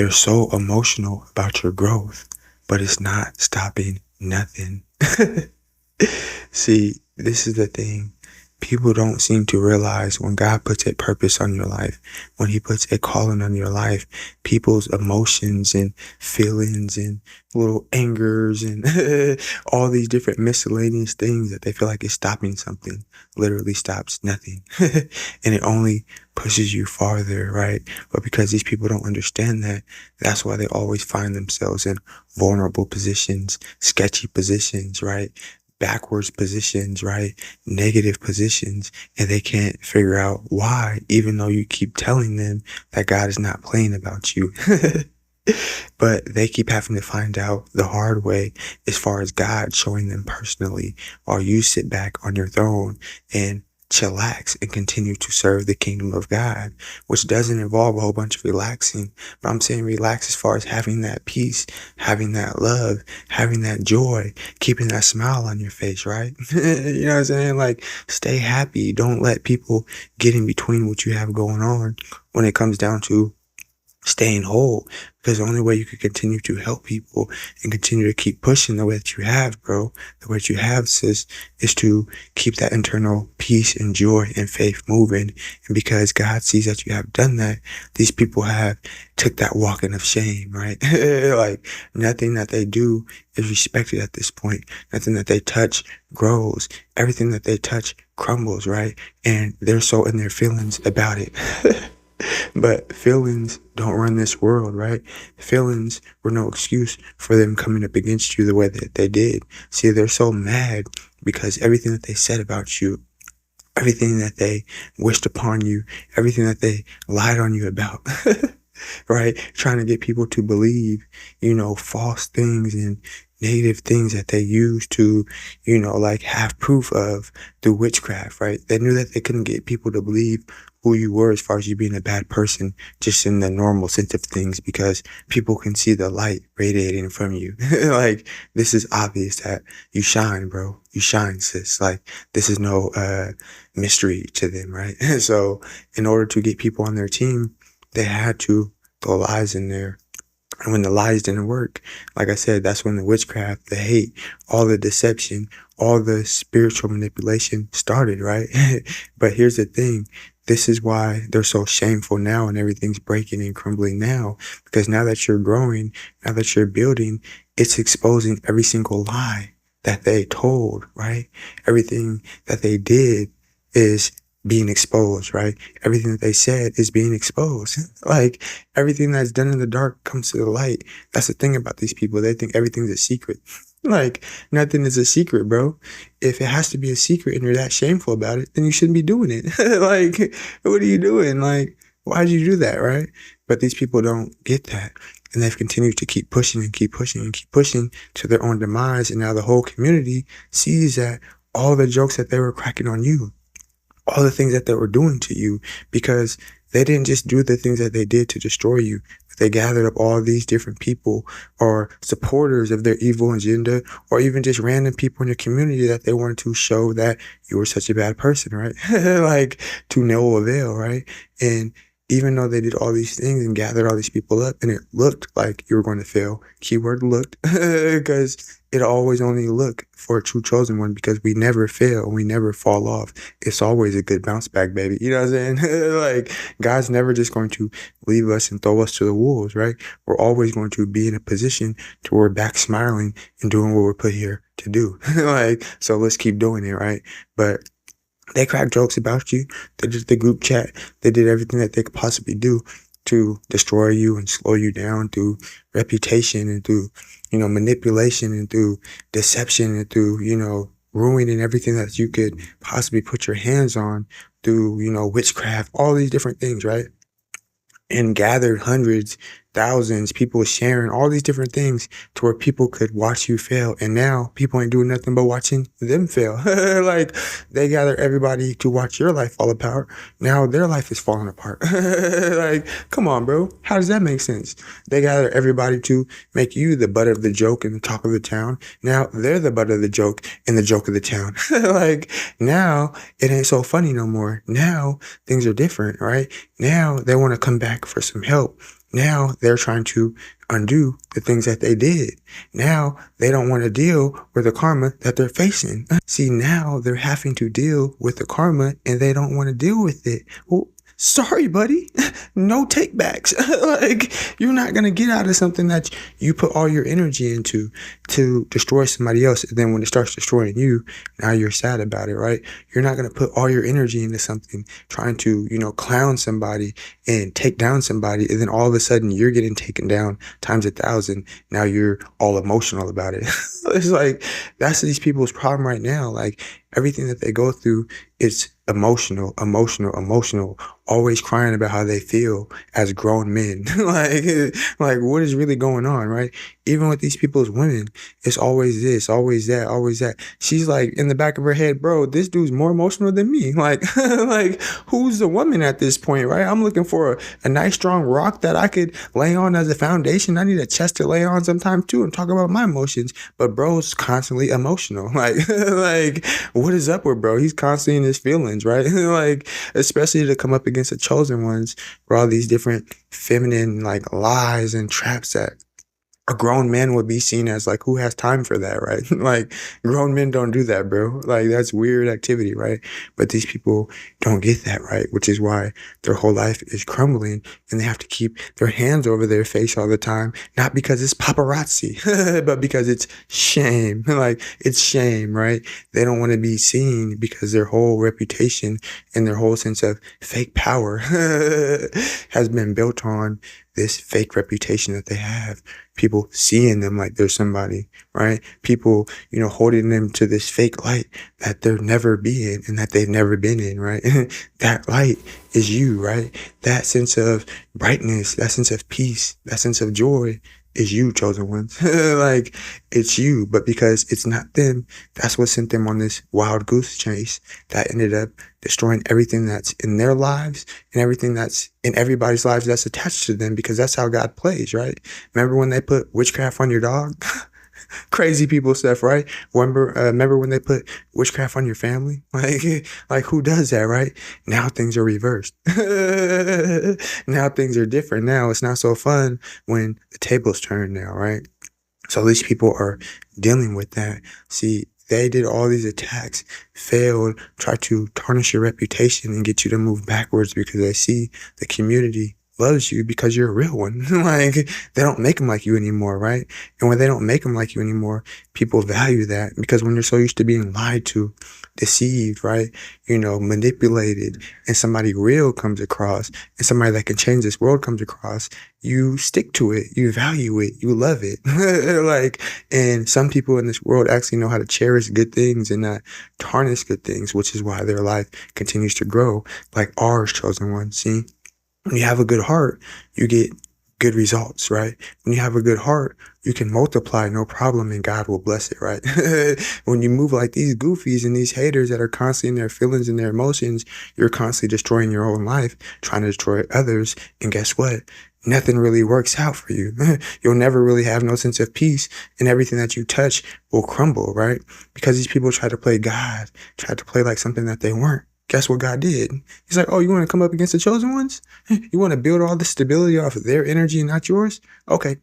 they're so emotional about your growth, but it's not stopping nothing. See, this is the thing. People don't seem to realize when God puts a purpose on your life, when he puts a calling on your life, people's emotions and feelings and little angers and all these different miscellaneous things that they feel like is stopping something literally stops nothing. And it only pushes you farther, right? But because these people don't understand that, that's why they always find themselves in vulnerable positions, sketchy positions, right? Backwards positions, right? Negative positions, and they can't figure out why, even though you keep telling them that God is not playing about you. But they keep having to find out the hard way as far as God showing them personally, while you sit back on your throne and chillax and continue to serve the kingdom of God, which doesn't involve a whole bunch of relaxing. But I'm saying relax as far as having that peace, having that love, having that joy, keeping that smile on your face, right? You know what I'm saying? Like, stay happy. Don't let people get in between what you have going on when it comes down to staying whole, because the only way you can continue to help people and continue to keep pushing the way that you have, bro, the way that you have, sis, is to keep that internal peace and joy and faith moving. And because God sees that you have done that, these people have took that walking of shame, right? Like, nothing that they do is respected at this point. Nothing that they touch grows. Everything that they touch crumbles, right? And they're so in their feelings about it. But feelings don't run this world, right? Feelings were no excuse for them coming up against you the way that they did. See, they're so mad because everything that they said about you, everything that they wished upon you, everything that they lied on you about, right? Trying to get people to believe, false things and negative things that they use to, like have proof of through witchcraft, right? They knew that they couldn't get people to believe who you were as far as you being a bad person, just in the normal sense of things, because people can see the light radiating from you. Like, this is obvious that you shine, bro. You shine, sis. Like, this is no mystery to them, right? So in order to get people on their team, they had to throw lies in there. And when the lies didn't work, like I said, that's when the witchcraft, the hate, all the deception, all the spiritual manipulation started, right? But here's the thing. This is why they're so shameful now and everything's breaking and crumbling now. Because now that you're growing, now that you're building, it's exposing every single lie that they told, right? Everything that they did is being exposed, right? Everything that they said is being exposed. Like, everything that's done in the dark comes to the light. That's the thing about these people. They think everything's a secret. Like, nothing is a secret, bro. If it has to be a secret and you're that shameful about it, then you shouldn't be doing it. Like, what are you doing? Like, why'd you do that, right? But these people don't get that. And they've continued to keep pushing and keep pushing and keep pushing to their own demise. And now the whole community sees that all the jokes that they were cracking on you, all the things that they were doing to you, because they didn't just do the things that they did to destroy you. They gathered up all these different people or supporters of their evil agenda, or even just random people in your community that they wanted to show that you were such a bad person, right? Like, to no avail, right? And even though they did all these things and gathered all these people up, and it looked like you were going to fail, keyword looked, because it always only look for a true chosen one, because we never fail. We never fall off. It's always a good bounce back, baby. You know what I'm saying? Like, God's never just going to leave us and throw us to the wolves, right? We're always going to be in a position to where we're back smiling and doing what we're put here to do. Like, so let's keep doing it, right? But they cracked jokes about you. They did the group chat. They did everything that they could possibly do to destroy you and slow you down through reputation and through, manipulation and through deception and through, ruining everything that you could possibly put your hands on through, witchcraft, all these different things, right? And gathered hundreds, thousands, people sharing all these different things to where people could watch you fail. And now people ain't doing nothing but watching them fail. Like, they gather everybody to watch your life fall apart. Now their life is falling apart. Like, come on, bro. How does that make sense? They gather everybody to make you the butt of the joke and the talk of the town. Now they're the butt of the joke and the joke of the town. Like, now it ain't so funny no more. Now things are different, right? Now they want to come back for some help. Now they're trying to undo the things that they did. Now they don't want to deal with the karma that they're facing. See, now they're having to deal with the karma and they don't want to deal with it. Well, sorry, buddy. No takebacks. Like, you're not going to get out of something that you put all your energy into to destroy somebody else. And then when it starts destroying you, now you're sad about it, right? You're not going to put all your energy into something trying to, clown somebody and take down somebody. And then all of a sudden you're getting taken down times 1,000. Now you're all emotional about it. It's like, that's these people's problem right now. Like, everything that they go through is emotional, always crying about how they feel as grown men. like what is really going on, right? Even with these people's women, it's always this, always that, always that. She's like, in the back of her head, bro, this dude's more emotional than me. Like, like, who's the woman at this point, right? I'm looking for a nice strong rock that I could lay on as a foundation. I need a chest to lay on sometime too and talk about my emotions. But bro's constantly emotional. Like, what is up with bro? He's constantly in his feelings, right? Like, especially to come up against the chosen ones for all these different feminine like lies and traps that a grown man would be seen as. Like, who has time for that, right? Like, grown men don't do that, bro. Like, that's weird activity, right? But these people don't get that, right? Which is why their whole life is crumbling and they have to keep their hands over their face all the time. Not because it's paparazzi, but because it's shame. Like, it's shame, right? They don't want to be seen because their whole reputation and their whole sense of fake power has been built on this fake reputation that they have. People seeing them like they're somebody, right? People, holding them to this fake light that they'll never be in and that they've never been in, right? That light is you, right? That sense of brightness, that sense of peace, that sense of joy is you, chosen ones. Like, it's you, but because it's not them, that's what sent them on this wild goose chase that ended up destroying everything that's in their lives and everything that's in everybody's lives that's attached to them, because that's how God plays, right? Remember when they put witchcraft on your dog? Crazy people stuff, right? Remember when they put witchcraft on your family? Like who does that, right? Now things are reversed. Now things are different. Now it's not so fun when the tables turn now, right? So these people are dealing with that. See, they did all these attacks, failed, tried to tarnish your reputation and get you to move backwards because they see the community loves you because you're a real one. Like, they don't make them like you anymore, right? And when they don't make them like you anymore, people value that, because when you're so used to being lied to, deceived, right? Manipulated, and somebody real comes across and somebody that can change this world comes across, you stick to it, you value it, you love it. Like, and some people in this world actually know how to cherish good things and not tarnish good things, which is why their life continues to grow, like ours, chosen ones. See? When you have a good heart, you get good results, right? When you have a good heart, you can multiply, no problem, and God will bless it, right? When you move like these goofies and these haters that are constantly in their feelings and their emotions, you're constantly destroying your own life, trying to destroy others. And guess what? Nothing really works out for you. You'll never really have no sense of peace, and everything that you touch will crumble, right? Because these people try to play God, try to play like something that they weren't. Guess what God did? He's like, oh, you want to come up against the chosen ones? You want to build all the stability off of their energy and not yours? Okay.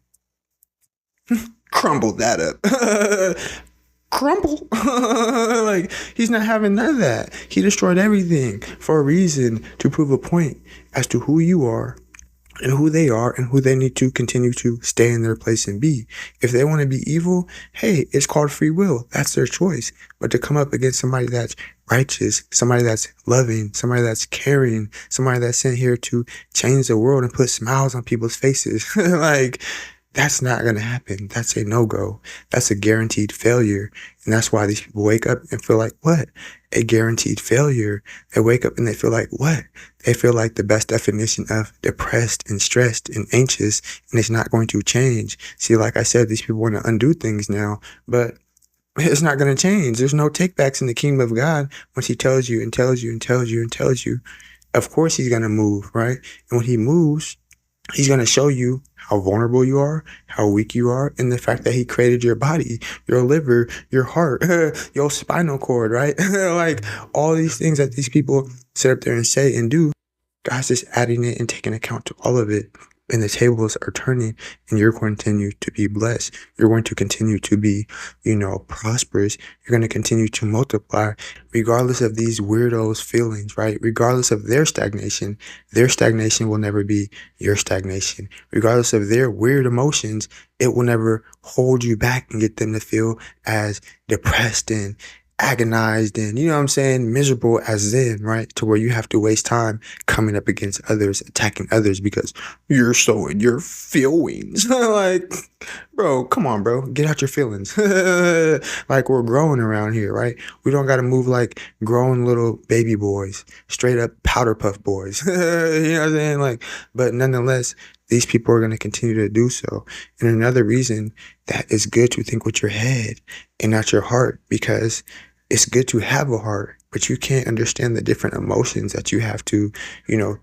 Crumble that up. Crumble. Like, he's not having none of that. He destroyed everything for a reason, to prove a point as to who you are and who they are and who they need to continue to stay in their place and be. If they want to be evil, hey, it's called free will. That's their choice. But to come up against somebody that's righteous, somebody that's loving, somebody that's caring, somebody that's sent here to change the world and put smiles on people's faces, like, that's not going to happen. That's a no-go. That's a guaranteed failure. And that's why these people wake up and feel like, what? A guaranteed failure. They wake up and they feel like, what? They feel like the best definition of depressed and stressed and anxious, and it's not going to change. See, like I said, these people want to undo things now, but it's not going to change. There's no takebacks in the kingdom of God once he tells you and tells you and tells you and tells you. Of course he's going to move, right? And when he moves, he's going to show you how vulnerable you are, how weak you are, and the fact that he created your body, your liver, your heart, your spinal cord, right? Like, all these things that these people sit up there and say and do, God's just adding it and taking account to all of it. and the tables are turning, and you're going to continue to be blessed. You're going to continue to be, prosperous. You're going to continue to multiply regardless of these weirdos' feelings, right? Regardless of their stagnation will never be your stagnation. Regardless of their weird emotions, it will never hold you back and get them to feel as depressed and agonized and, miserable as them, right? To where you have to waste time coming up against others, attacking others because you're so in your feelings. Like, bro, come on, bro. Get out your feelings. Like, we're growing around here, right? We don't got to move like grown little baby boys, straight up powder puff boys. You know what I'm saying? Like, but nonetheless, these people are going to continue to do so. And another reason that it's good to think with your head and not your heart, because it's good to have a heart, but you can't understand the different emotions that you have to,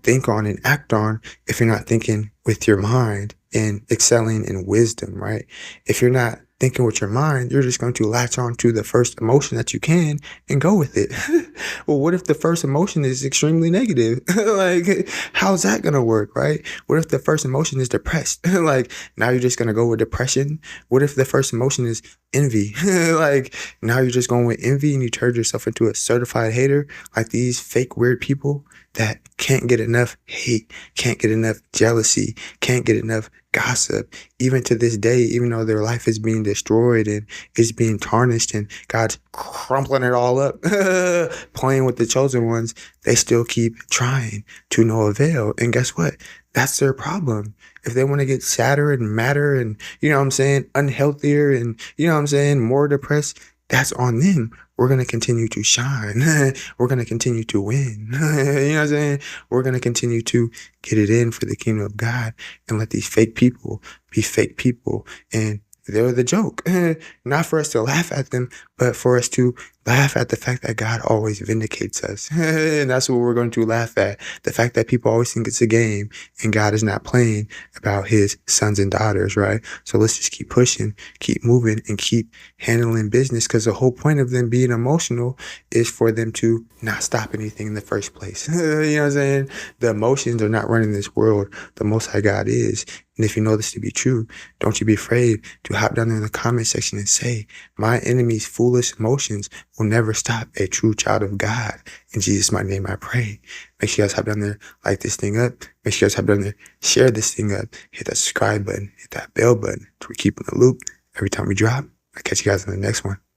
think on and act on if you're not thinking with your mind and excelling in wisdom, right? If you're not thinking with your mind, you're just going to latch on to the first emotion that you can and go with it. Well, what if the first emotion is extremely negative? Like, how's that going to work, right? What if the first emotion is depressed? Like, now you're just going to go with depression? What if the first emotion is envy? Like, now you're just going with envy and you turned yourself into a certified hater, like these fake weird people that can't get enough hate, can't get enough jealousy, can't get enough gossip. Even to this day, even though their life is being destroyed and is being tarnished and God's crumpling it all up, playing with the chosen ones, they still keep trying to no avail. And guess what? That's their problem. If they want to get sadder and madder and, unhealthier and, more depressed, that's on them. We're going to continue to shine. We're going to continue to win. You know what I'm saying? We're going to continue to get it in for the kingdom of God and let these fake people be fake people. And they're the joke. Not for us to laugh at them, but for us to laugh at the fact that God always vindicates us. And that's what we're going to laugh at. The fact that people always think it's a game and God is not playing about his sons and daughters, right? So let's just keep pushing, keep moving, and keep handling business, because the whole point of them being emotional is for them to not stop anything in the first place. You know what I'm saying? The emotions are not running this world. The Most High God is. And if you know this to be true, don't you be afraid to hop down there in the comment section and say, my enemy's foolish emotions will never stop a true child of God. In Jesus' mighty name I pray. Make sure you guys hop down there, like this thing up. Make sure you guys hop down there, share this thing up, hit that subscribe button, hit that bell button to keep in the loop every time we drop. I'll catch you guys in the next one.